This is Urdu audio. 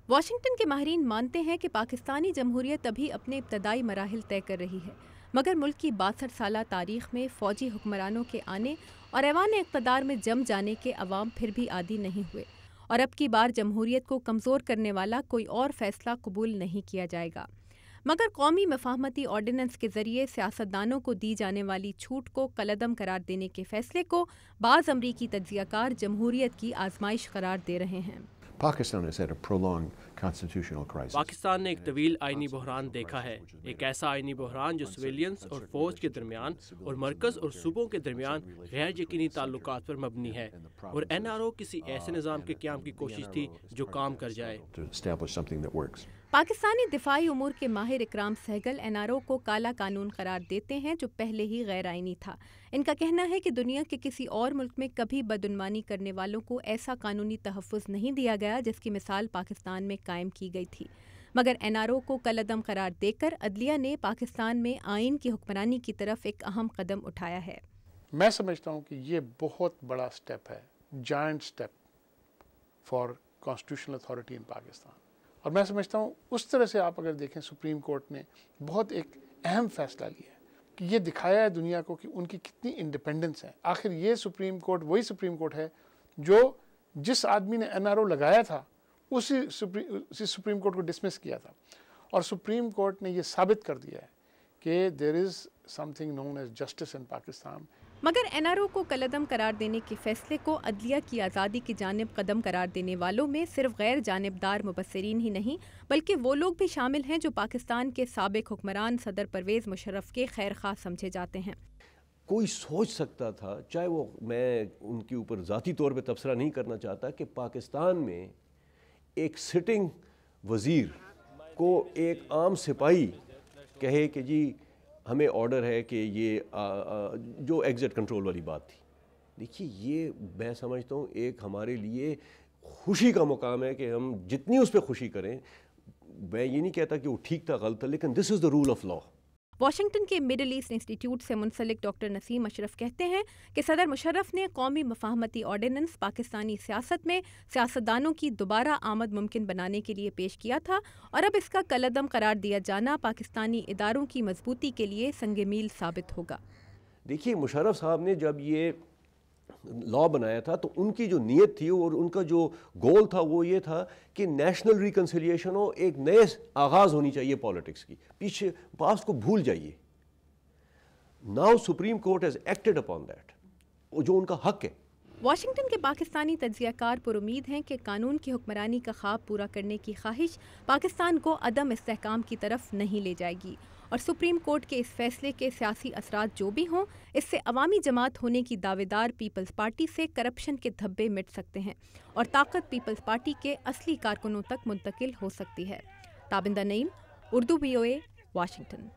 واشنگٹن کے ماہرین مانتے ہیں کہ پاکستانی جمہوریت ابھی اپنے ابتدائی مراحل طے کر رہی ہے، مگر ملک کی 62 سالہ تاریخ میں فوجی حکمرانوں کے آنے اور ایوان اقتدار میں جم جانے کے عوام پھر بھی عادی نہیں ہوئے، اور اب کی بار جمہوریت کو کمزور کرنے والا کوئی اور فیصلہ قبول نہیں کیا جائے گا۔ مگر قومی مفاہمتی آرڈیننس کے ذریعے سیاستدانوں کو دی جانے والی چھوٹ کو کالعدم قرار دینے کے فیصلے کو بعض امریکی تجزیہ کار جمہوریت کی آزمائش قرار دے رہے ہیں۔ پاکستان نے ایک طویل آئینی بحران دیکھا ہے، ایک ایسا آئینی بحران جو سویلینز اور فوج کے درمیان اور مرکز اور صوبوں کے درمیان غیر یقینی تعلقات پر مبنی ہے، اور NRO کسی ایسے نظام کے قیام کی کوشش تھی جو کام کر جائے۔ پاکستانی دفاعی امور کے ماہر اکرام سہگل NRO کو کالا قانون قرار دیتے ہیں جو پہلے ہی غیر آئینی تھا۔ ان کا کہنا ہے کہ دنیا کے کسی اور ملک میں کبھی بدعنوانی کرنے والوں کو ایسا قانونی تحفظ نہیں دیا گیا جس کی مثال پاکستان میں قائم کی گئی تھی، مگر NRO کو کالعدم قرار دے کر عدلیہ نے پاکستان میں آئین کی حکمرانی کی طرف ایک اہم قدم اٹھایا ہے۔ میں سمجھتا ہوں کہ یہ بہت بڑا سٹیپ ہے، giant step for constitutional authority in Pakistan, اور میں سمجھتا ہوں اس طرح سے آپ اگر دیکھیں سپریم کورٹ نے بہت ایک اہم فیصلہ لیا ہے کہ یہ دکھایا ہے دنیا کو کہ ان کی کتنی انڈیپینڈنس ہے۔ آخر یہ سپریم کورٹ وہی سپریم کورٹ ہے جو جس آدمی نے NRO لگایا تھا اسی سپریم کورٹ کو ڈسمس کیا تھا، اور سپریم کورٹ نے یہ ثابت کر دیا ہے کہ there is something known as justice in Pakistan. مگر NRO کو کالعدم قرار دینے کے فیصلے کو عدلیہ کی آزادی کی جانب قدم قرار دینے والوں میں صرف غیر جانبدار مبصرین ہی نہیں بلکہ وہ لوگ بھی شامل ہیں جو پاکستان کے سابق حکمران صدر پرویز مشرف کے خیر خواہ سمجھے جاتے ہیں۔ کوئی سوچ سکتا تھا، چاہے وہ، میں ان کے اوپر ذاتی طور پہ تبصرہ نہیں کرنا چاہتا، کہ پاکستان میں ایک سٹنگ وزیر کو ایک عام سپاہی کہے کہ جی ہمیں آرڈر ہے کہ یہ جو ایگزٹ کنٹرول والی بات تھی۔ دیکھیے یہ میں سمجھتا ہوں ایک ہمارے لیے خوشی کا مقام ہے کہ ہم جتنی اس پہ خوشی کریں، میں یہ نہیں کہتا کہ وہ ٹھیک تھا غلط تھا، لیکن دس از the role of law. Washington کے مڈل ایسٹ انسٹیٹیوٹ سے منسلک ڈاکٹر نسیم اشرف کہتے ہیں کہ صدر مشرف نے قومی مفاہمتی آرڈیننس پاکستانی سیاست میں سیاستدانوں کی دوبارہ آمد ممکن بنانے کے لیے پیش کیا تھا، اور اب اس کا کالعدم قرار دیا جانا پاکستانی اداروں کی مضبوطی کے لیے سنگ میل ثابت ہوگا۔ دیکھیے مشرف صاحب نے جب یہ لا بنایا تھا تو ان کی جو نیت تھی اور ان کا جو گول تھا وہ یہ تھا کہ نیشنل ریکنسیلیشن ہو، ایک نئے آغاز ہونی چاہیے پالیٹکس کی، پیچھے پاسٹ کو بھول جائیے۔ Now supreme court has acted upon that, جو ان کا حق ہے۔ واشنگٹن کے پاکستانی تجزیہ کار پر امید ہیں کہ قانون کی حکمرانی کا خواب پورا کرنے کی خواہش پاکستان کو عدم استحکام کی طرف نہیں لے جائے گی، اور سپریم کورٹ کے اس فیصلے کے سیاسی اثرات جو بھی ہوں، اس سے عوامی جماعت ہونے کی دعوے دار پیپلز پارٹی سے کرپشن کے دھبے مٹ سکتے ہیں، اور طاقت پیپلز پارٹی کے اصلی کارکنوں تک منتقل ہو سکتی ہے۔ تابندہ نعیم، اردو VOA، واشنگٹن۔